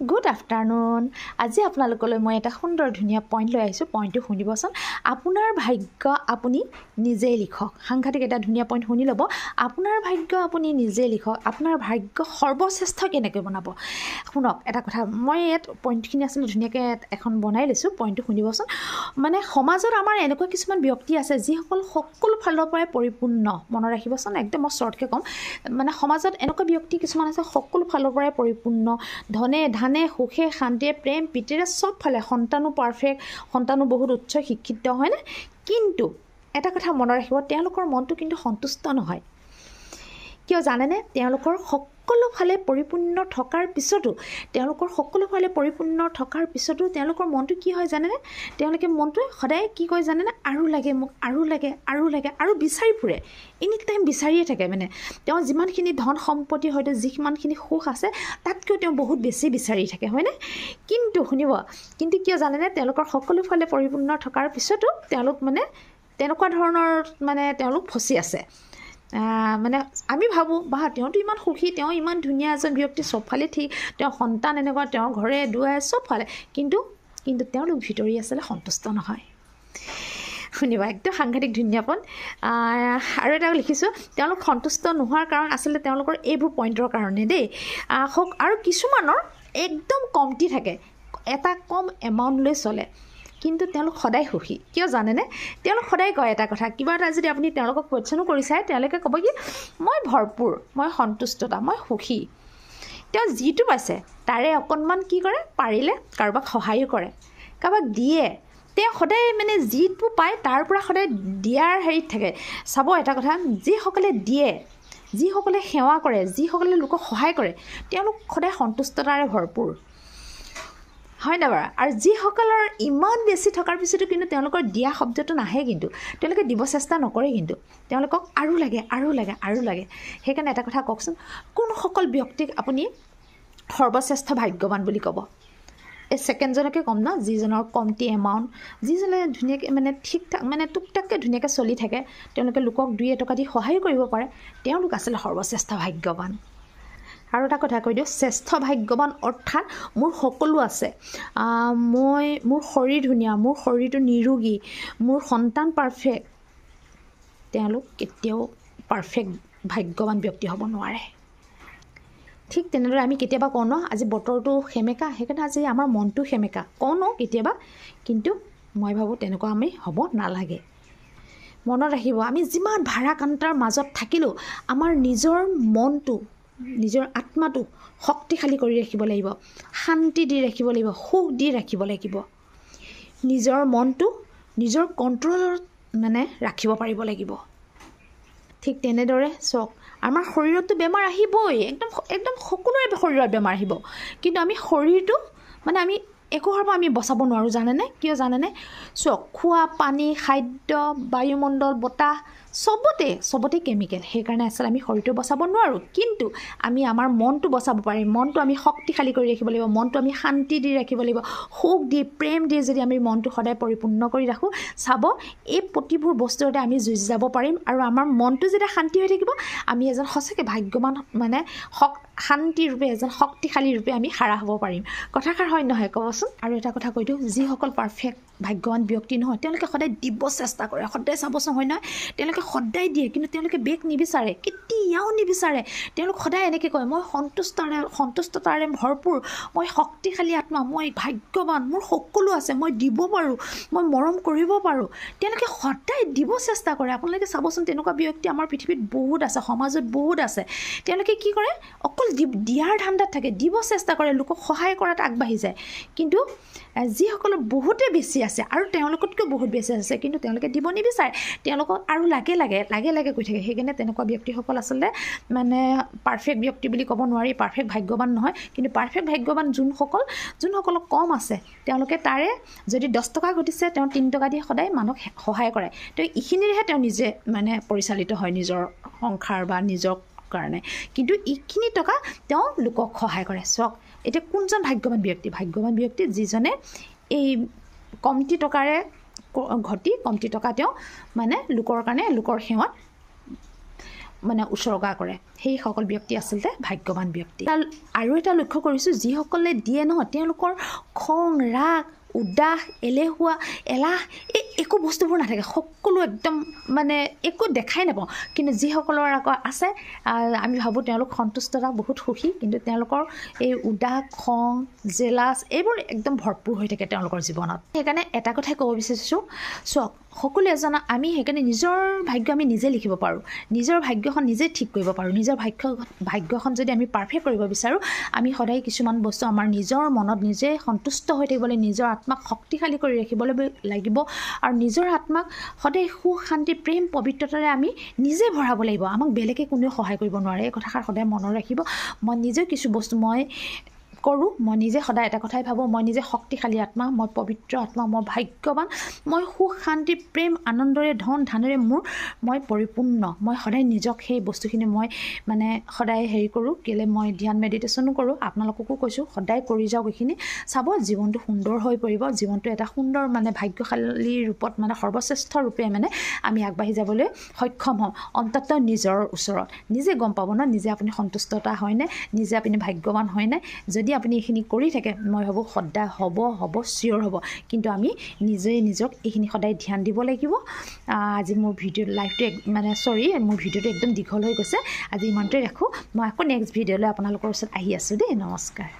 Good afternoon. আজি আপোনালোকলৈ মই এটা সুন্দৰ ধুনীয়া পইণ্ট লৈ আহিছোঁ। পইণ্টটো শুনিবচোন। আপোনাৰ ভাগ্য আপুনি নিজেই লিখক। সাংঘাতিক এটা ধুনীয়া পইণ্ট শুনি ল'ব। আপোনাৰ ভাগ্য আপুনি নিজেই লিখক। আপোনাৰ ভাগ্য সৰ্বশ্ৰেষ্ঠ কেনেকৈ বনাব? শুনক এটা কথা, মই ইয়াত পইণ্টখিনি আচলতে ধুনীয়াকৈ এখন বনাই লৈছোঁ। পইণ্টটো শুনিবচোন। মানে সমাজত আমাৰ এনেকুৱা কিছুমান ব্যক্তি আছে যিসকল সকলো ফালৰ পৰাই পৰিপূৰ্ণ। মনত ৰাখিবচোন, একদম মই শ্বৰ্টকৈ ক'ম। মানে সমাজত এনেকুৱা ব্যক্তি কিছুমান আছে সকলো ফালৰ পৰাই পৰিপূৰ্ণ, ধনে ধানে সুখে শান্তিয়ে প্ৰেম প্ৰীতিৰে চব ফালে, সন্তানো পাৰফেক্ট, সন্তানো বহুত উচ্চ শিক্ষিত, হয়নে? কিন্তু এটা কথা মনত ৰাখিব, তেওঁলোকৰ মনটো কিন্তু সন্তুষ্ট নহয়। কিয় জানেনে? তেওঁলোকৰ সকলো ফালে পৰিপূৰ্ণ থকাৰ পিছতো তেওঁলোকৰ মনটো কি হয় জানেনে? তেওঁলোকে মনটোৱে সদায় কি কয় জানেনে? আৰু লাগে মোক, আৰু লাগে, আৰু লাগে, আৰু বিচাৰি ফুৰে। এনি টাইম বিচাৰিয়ে থাকে। মানে তেওঁ যিমানখিনি ধন সম্পত্তি হয়তো যিমানখিনি সুখ আছে তাতকৈও তেওঁ বহুত বেছি বিচাৰি থাকে, হয়নে? কিন্তু শুনিব, কিন্তু কিয় জানেনে? তেওঁলোকৰ সকলো ফালে পৰিপূৰ্ণ থকাৰ পিছতো তেওঁলোক মানে তেনেকুৱা ধৰণৰ তেওঁলোক ফচি আছে। মানে আমি ভাবোঁ বা তেওঁতো ইমান সুখী, তেওঁ ইমান ধুনীয়া এজন ব্যক্তি, চবফালে ঠিক, তেওঁৰ সন্তান এনেকুৱা, তেওঁৰ ঘৰে দুৱাৰে চবফালে, কিন্তু তেওঁলোক ভিতৰি আচলতে সন্তুষ্ট নহয়। শুনিবা, একদম সাংঘাতিক ধুনীয়াপন। আৰু এটা লিখিছোঁ, তেওঁলোক সন্তুষ্ট নোহোৱাৰ কাৰণ আচলতে তেওঁলোকৰ এইবোৰ পইণ্টৰ কাৰণে দেই। আৰু কিছুমানৰ একদম কমটি থাকে, এটা কম এমাউণ্ট লৈ চলে, কিন্তু তেওঁলোক সদায় সুখী। কিয় জানেনে? তেওঁলোক সদায় কয় এটা কথা, কিবা এটা যদি আপুনি তেওঁলোকক কোৱেশ্যনো কৰি চায়, তেওঁলোকে ক'ব কি, মই ভৰপূৰ, মই সন্তুষ্টতা, মই সুখী। তেওঁ যিটো পাইছে তাৰে অকণমান কি কৰে, পাৰিলে কাৰোবাক সহায়ো কৰে, কাৰোবাক দিয়ে। তেওঁ সদায় মানে যিটো পায় তাৰ পৰা সদায় দিয়াৰ হেৰিত থাকে। চাব এটা কথা, যিসকলে দিয়ে, যিসকলে সেৱা কৰে, যিসকলে লোকক সহায় কৰে, তেওঁলোক সদায় সন্তুষ্টতাৰে ভৰপূৰ, হয় নাই বাৰু? আৰু যিসকলৰ ইমান বেছি থকাৰ পিছতো কিন্তু তেওঁলোকৰ দিয়া শব্দটো নাহে, কিন্তু তেওঁলোকে দিব চেষ্টা নকৰে, কিন্তু তেওঁলোকক আৰু লাগে, আৰু লাগে, আৰু লাগে। সেইকাৰণে এটা কথা কওকচোন, কোনসকল ব্যক্তিক আপুনি সৰ্বশ্ৰেষ্ঠ ভাগ্যৱান বুলি ক'ব? এই ছেকেণ্ডজনকে ক'ম ন, যিজনৰ কমটি এমাউণ্ট, যিজনে ধুনীয়াকৈ ঠিক ঠাক টুকটাককৈ ধুনীয়াকৈ চলি থাকে, তেওঁলোকে লোকক 2 টকা দি সহায় কৰিব পাৰে, তেওঁলোক আচলতে সৰ্বশ্ৰেষ্ঠ ভাগ্যৱান। আৰু এটা কথা কৈ দিওঁ, শ্ৰেষ্ঠ ভাগ্যৱান অৰ্থাৎ মোৰ সকলো আছে, মোৰ শৰীৰ ধুনীয়া, মোৰ শৰীৰটো নিৰোগী, মোৰ সন্তান পাৰফেক্ট, তেওঁলোক কেতিয়াও পাৰফেক্ট ভাগ্যৱান ব্যক্তি হ'ব নোৱাৰে। ঠিক তেনেদৰে আমি কেতিয়াবা কওঁ ন, আজি বতৰটো সেমেকা, সেইকাৰণে আজি আমাৰ মনটো সেমেকা, কওঁ ন কেতিয়াবা, কিন্তু মই ভাবোঁ তেনেকুৱা আমি হ'ব নালাগে। মনত ৰাখিব, আমি যিমান ভাৰাক্ৰান্তৰ মাজত থাকিলেও আমাৰ নিজৰ মনটো, নিজৰ আত্মাটো শক্তিশালী কৰি ৰাখিব লাগিব, শান্তি দি ৰাখিব লাগিব, সুখ দি ৰাখিব লাগিব। নিজৰ মনটো নিজৰ কণ্ট্ৰলত ৰাখিব পাৰিব লাগিব। ঠিক তেনেদৰে চাওক, আমাৰ শৰীৰততো বেমাৰ আহিবই, একদম সকলোৰে শৰীৰত বেমাৰ আহিব, কিন্তু আমি শৰীৰটো আমি একোৰ পৰা আমি বচাব নোৱাৰোঁ, জানেনে? কিয় জানেনে? চাওক, খোৱা পানী, খাদ্য, বায়ুমণ্ডল, বতাহ, চবতে কেমিকেল। সেইকাৰণে আচলতে আমি শৰীৰটো বচাব নোৱাৰোঁ, কিন্তু আমি আমাৰ মনটো বচাব পাৰিম। মনটো আমি শক্তিশালী কৰি ৰাখিব লাগিব, মনটো আমি শান্তি দি ৰাখিব লাগিব, সুখ দি, প্ৰেম দি যদি আমি মনটো সদায় পৰিপূৰ্ণ কৰি ৰাখোঁ, চাব এই প্ৰতিবোৰ বস্তুতে আমি যুঁজি যাব পাৰিম। আৰু আমাৰ মনটো যেতিয়া শান্তি হৈ থাকিব, আমি এজন সঁচাকৈ ভাগ্যৱান, শান্তিৰূপে এজন শক্তিশালী ৰূপে আমি খাৰা হ'ব পাৰিম। কথাষাৰ হয় নহয় ক'বচোন? আৰু এটা কথা কৈ দিওঁ, যিসকল পাৰফেক্ট ভাগ্যৱান ব্যক্তি নহয়, তেওঁলোকে সদায় দিব চেষ্টা কৰে, সদায় চাবচোন, হয় নহয়? তেওঁলোকে সদায় দিয়ে, কিন্তু তেওঁলোকে বেগ নিবিচাৰে, কেতিয়াও নিবিচাৰে। তেওঁলোক সদায় এনেকৈ কয়, মই সন্তুষ্টতাৰে ভৰপূৰ, মই শক্তিশালী আত্মা, মই ভাগ্যৱান, মোৰ সকলো আছে, মই দিব পাৰোঁ, মই মৰম কৰিব পাৰোঁ। তেওঁলোকে সদায় দিব চেষ্টা কৰে। আপোনালোকে চাবচোন, তেনেকুৱা ব্যক্তি আমাৰ পৃথিৱীত বহুত আছে, সমাজত বহুত আছে। তেওঁলোকে কি কৰে? অকল দিয়াৰ ধান্দাত থাকে, দিব চেষ্টা কৰে, লোকক সহায় কৰাত আগবাঢ়ি যায়। কিন্তু যিসকলৰ বহুতে বেছি আছে আৰু তেওঁলোকতকৈ বহুত বেছি আছে, কিন্তু তেওঁলোকে দিব নিবিচাৰে, তেওঁলোকক আৰু লাগে কৈ থাকে। সেইকাৰণে তেনেকুৱা ব্যক্তিসকল আচলতে পাৰফেক্ট ব্যক্তি বুলি ক'ব নোৱাৰি, পাৰফেক্ট ভাগ্যৱান নহয়। কিন্তু পাৰফেক্ট ভাগ্যৱান যোনসকলক কম আছে, তেওঁলোকে তাৰে যদি 10 টকা ঘটিছে, তেওঁ 3 টকা দি সদায় মানুহক সহায় কৰে। তেওঁ এইখিনিৰেহে তেওঁ নিজে পৰিচালিত হয়, নিজৰ সংসাৰ বা নিজৰ কাৰণে, কিন্তু এইখিনি টকা তেওঁ লোকক সহায় কৰে। চাওক, এতিয়া কোনজন ভাগ্যৱান ব্যক্তি? ভাগ্যৱান ব্যক্তি যিজনে এই কমটি টকাৰে কমটি টকা তেওঁ লোকৰ কাৰণে, লোকৰ সেৱাত মানে উৎসৰ্গা কৰে সেইসকল ব্যক্তি আচলতে ভাগ্যৱান ব্যক্তি আৰু এটা লক্ষ্য কৰিছোঁ যিসকলে দিয়ে নহয় তেওঁলোকৰ খং ৰাগ উদাস এলেহুৱা এলাহ এই একো বস্তুবোৰ নাথাকে সকলো একদম মানে একো দেখাই নাপাওঁ কিন্তু যিসকলৰ আকৌ আছে আমি ভাবোঁ তেওঁলোক সন্তুষ্টতা বহুত সুখী কিন্তু তেওঁলোকৰ এই উদাস খং জেলাছ এইবোৰ একদম ভৰপূৰ হৈ থাকে তেওঁলোকৰ জীৱনত সেইকাৰণে এটা কথাই ক'ব বিচাৰিছোঁ চাওক সকলো এজন আমি সেইকাৰণে নিজৰ ভাগ্য আমি নিজে লিখিব পাৰোঁ নিজৰ ভাগ্যখন নিজে ঠিক কৰিব পাৰোঁ নিজৰ ভাগ্যখন যদি আমি পাৰফেক্ট কৰিব বিচাৰোঁ আমি সদায় কিছুমান বস্তু আমাৰ নিজৰ মনত নিজে সন্তুষ্ট হৈ থাকিবলৈ নিজৰ আত্মাক শক্তিশালী কৰি ৰাখিবলৈ লাগিব আৰু নিজৰ আত্মাক সদায় সুখ শান্তি প্ৰেম পবিত্ৰতাৰে আমি নিজে ভৰাব লাগিব আমাক বেলেগে কোনেও সহায় কৰিব নোৱাৰে এই কথাষাৰ সদায় মনত ৰাখিব মই নিজে কিছু বস্তু মই কৰোঁ মই নিজে সদায় এটা কথাই ভাবোঁ মই নিজে শক্তিশালী আত্মা মই পবিত্ৰ আত্মা মই ভাগ্যৱান মই সুখ শান্তি প্ৰেম আনন্দৰে ধন ধানেৰে মই পৰিপূৰ্ণ মই সদায় নিজক সেই বস্তুখিনি মই মানে সদায় হেৰি কৰোঁ কেলৈ মই ধ্যান মেডিটেশ্যনো কৰোঁ আপোনালোককো কৈছোঁ সদায় কৰি যাওক এইখিনি চাব জীৱনটো সুন্দৰ হৈ পৰিব জীৱনটো এটা সুন্দৰ মানে ভাগ্যশালী ৰূপত মানে সৰ্বশ্ৰেষ্ঠ ৰূপে মানে আমি আগবাঢ়ি যাবলৈ সক্ষম হ'ম অন্ততঃ নিজৰ ওচৰত নিজে গম পাব ন নিজে আপুনি সন্তুষ্টতা হয়নে নিজে আপুনি ভাগ্যৱান হয়নে যদি আপুনি এইখিনি কৰি থাকে মই ভাবোঁ সদায় হ'ব চিয়'ৰ হ'ব কিন্তু আমি নিজক এইখিনি সদায় ধ্যান দিব লাগিব আজি মোৰ ভিডিঅ' লাইভটো মানে মোৰ ভিডিঅ'টো একদম দীঘল হৈ গৈছে আজি ইমানটোৱে ৰাখোঁ মই আকৌ নেক্সট ভিডিঅ'লৈ আপোনালোকৰ ওচৰত আহি আছোঁ দেই নমস্কাৰ